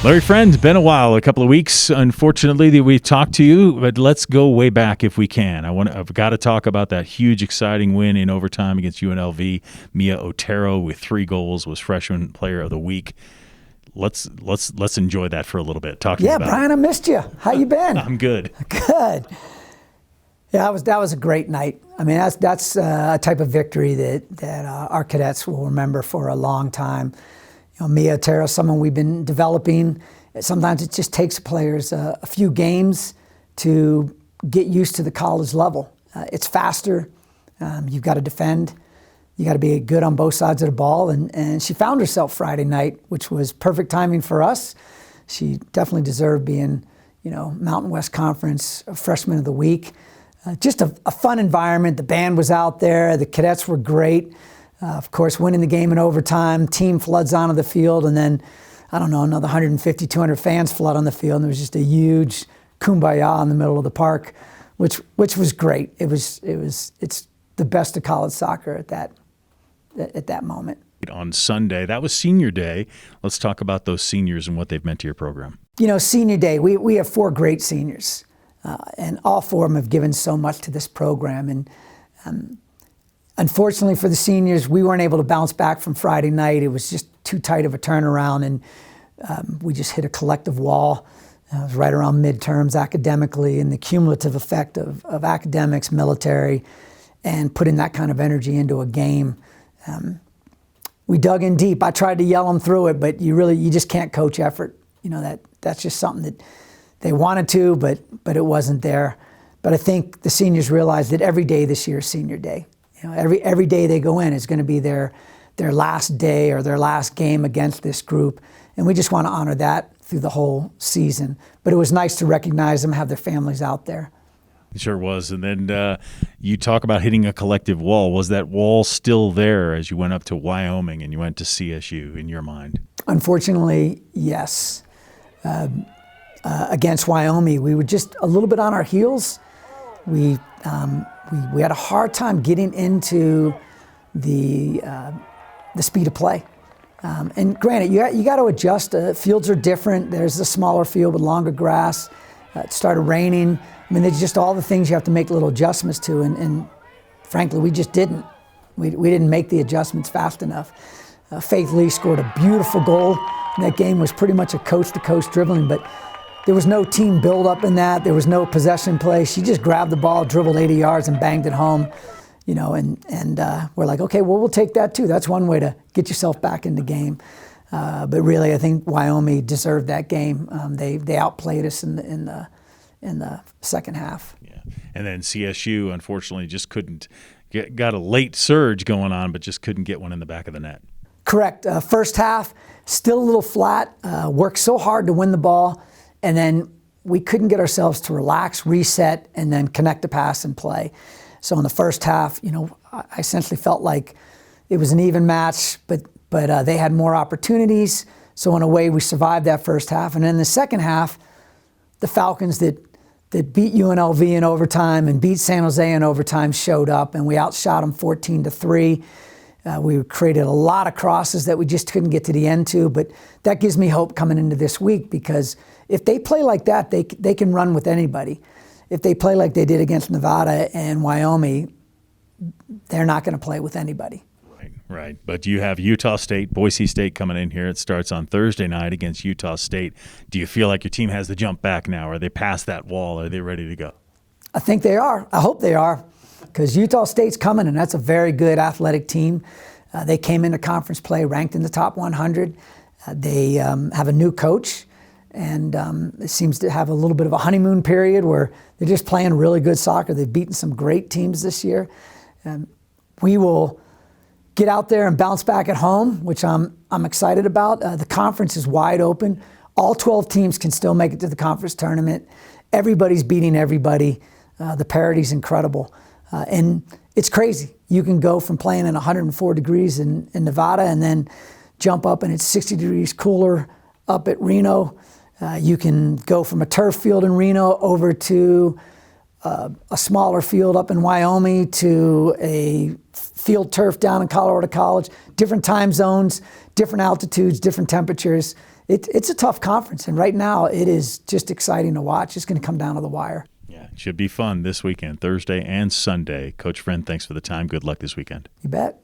Larry Friend, been a while, a couple of weeks, unfortunately, that we've talked to you, but let's go way back if we can. I've got to talk about that huge, exciting win in overtime against UNLV. Mia Otero with 3 goals was Freshman Player of the Week. Let's enjoy that for a little bit. Talk to me about Brian, I missed you. How you been? I'm good. Good. Yeah, that was a great night. I mean, that's a type of victory that our cadets will remember for a long time. Mia Otero, someone we've been developing. Sometimes it just takes players a few games to get used to the college level. It's faster. You've got to defend. You got to be good on both sides of the ball. And she found herself Friday night, which was perfect timing for us. She definitely deserved being, Mountain West Conference Freshman of the Week. Just a fun environment. The band was out there. The cadets were great. Of course, winning the game in overtime, team floods onto the field, and then, another 150, 200 fans flood on the field, and there was just a huge kumbaya in the middle of the park, which was great. It's the best of college soccer at that moment. On Sunday, that was senior day. Let's talk about those seniors and what they've meant to your program. Senior day, we have 4 great seniors, and all 4 of them have given so much to this program. And unfortunately for the seniors, we weren't able to bounce back from Friday night. It was just too tight of a turnaround, and we just hit a collective wall. It was right around midterms academically, and the cumulative effect of academics, military, and putting that kind of energy into a game. We dug in deep. I tried to yell them through it, but you just can't coach effort. That's just something that they wanted to, but it wasn't there. But I think the seniors realized that every day this year is senior day. Every day they go in is going to be their last day or their last game against this group. And we just want to honor that through the whole season. But it was nice to recognize them, have their families out there. It sure was. And then you talk about hitting a collective wall. Was that wall still there as you went up to Wyoming and you went to CSU in your mind? Unfortunately, yes. Against Wyoming, we were just a little bit on our heels. We had a hard time getting into the speed of play. And granted, you got to adjust. Fields are different. There's a smaller field with longer grass. It started raining. I mean, there's just all the things you have to make little adjustments to. And frankly, we just didn't. We didn't make the adjustments fast enough. Faith Lee scored a beautiful goal. And that game was pretty much a coast-to-coast dribbling, but there was no team build-up in that. There was no possession play. She just grabbed the ball, dribbled 80 yards, and banged it home. And we're like, okay, well, we'll take that too. That's one way to get yourself back in the game. But really, I think Wyoming deserved that game. They outplayed us in the second half. Yeah, and then CSU unfortunately just couldn't got a late surge going on, but just couldn't get one in the back of the net. Correct. First half, still a little flat. Worked so hard to win the ball. And then we couldn't get ourselves to relax, reset, and then connect the pass and play. So in the first half, I essentially felt like it was an even match, but they had more opportunities. So in a way, we survived that first half. And then the second half, the Falcons that beat UNLV in overtime and beat San Jose in overtime showed up, and we outshot them 14-3. We created a lot of crosses that we just couldn't get to the end to, but that gives me hope coming into this week, because if they play like that, they can run with anybody. If they play like they did against Nevada and Wyoming, they're not going to play with anybody. Right. But you have Utah State, Boise State coming in here. It starts on Thursday night against Utah State. Do you feel like your team has the jump back now? Are they past that wall? Are they ready to go? I think they are. I hope they are, because Utah State's coming, and that's a very good athletic team. They came into conference play ranked in the top 100. They have a new coach, and it seems to have a little bit of a honeymoon period where they're just playing really good soccer. They've beaten some great teams this year. We will get out there and bounce back at home, which I'm excited about. The conference is wide open. All 12 teams can still make it to the conference tournament. Everybody's beating everybody. The parity's incredible. And it's crazy. You can go from playing in 104 degrees in Nevada and then jump up and it's 60 degrees cooler up at Reno. You can go from a turf field in Reno over to a smaller field up in Wyoming to a field turf down in Colorado College. Different time zones, different altitudes, different temperatures. it's a tough conference, and right now it is just exciting to watch. It's going to come down to the wire. Yeah, it should be fun this weekend, Thursday and Sunday. Coach Friend, thanks for the time. Good luck this weekend. You bet.